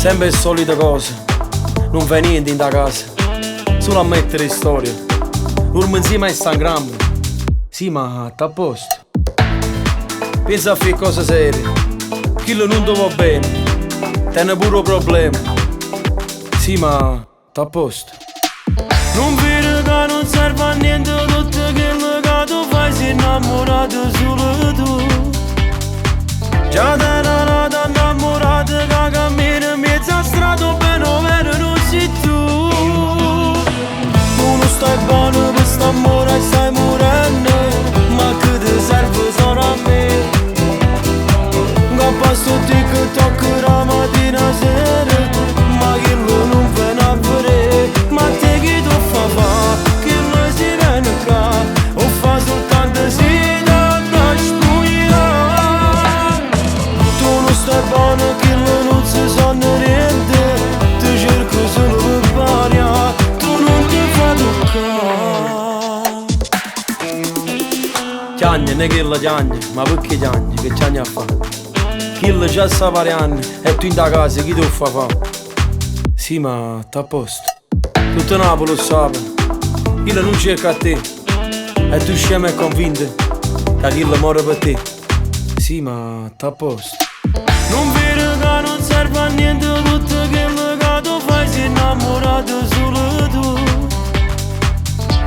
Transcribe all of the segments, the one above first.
Sempre le solite cose, non fa niente in da casa, solo a mettere storia. Urma insieme a Instagram, sì ma sta a posto. Pensa a fare cose serie, quello non ti va bene, tiene pure un problema, sì ma sta a posto. Non vedo che non serve a niente tutto quello che tu fai, sei innamorato solo tu. Già da una nata innamorata che cammina in mezzo a strada, bene o male non sei tu. Tu non stai buono per st'amore e stai morendo, ma che ti serve solo a me. Che passo TikTok la mattina sera, ma che lo non viene a vedere. Ma te che tu fa, che lo si viene qua, o fa soltanto si da spugliare. Tu non stai buono, che lo non si sanno niente, ti cerco solo per variare, tu non ti fai toccare. Chiagne, ne che la chiagne, ma perché chiagne, che chiagne a fare? Kill già sta vari anni e tu in da casa chi ti fa fa? Sì ma sta a posto. Tutto Napoli lo sa, Kill non cerca a te e tu scemo e convinto che Kill muore per te. Sì ma sta a posto. Non vedo che non serve a niente tutto quello che tu fai, sei innamorato solo tu.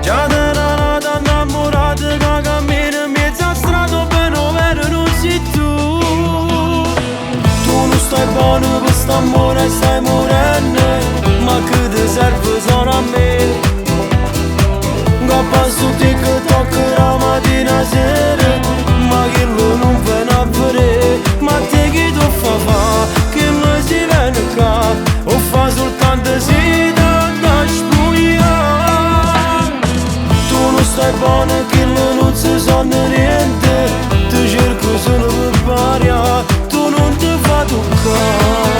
Già da una nata innamorata che cammina in mezzo a strada, bene o male non sei tu. Tu stai buono per st'amore e stai morendo, ma che ti serve solo a me. Che passo TikTok la mattina sera, ma che lo non viene a vedere. Ma te che tu fa, che lo si viene qua, o fa soltanto si da spugliare. Tu non stai buono, che lo non si sanno niente, ti cerco solo per variare, tu non ti fa toccare.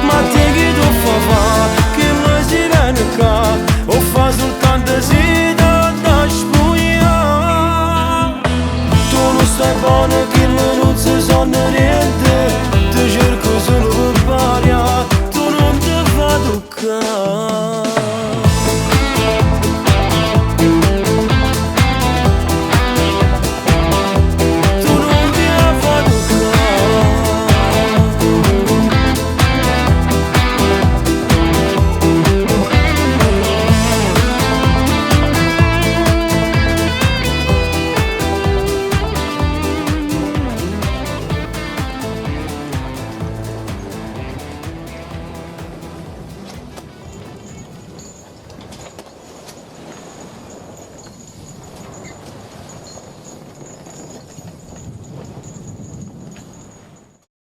Ma te che tu fa, che lo si viene qua, o fa soltanto si da spugliare. Tu non stai buono, che lo non si sanno niente,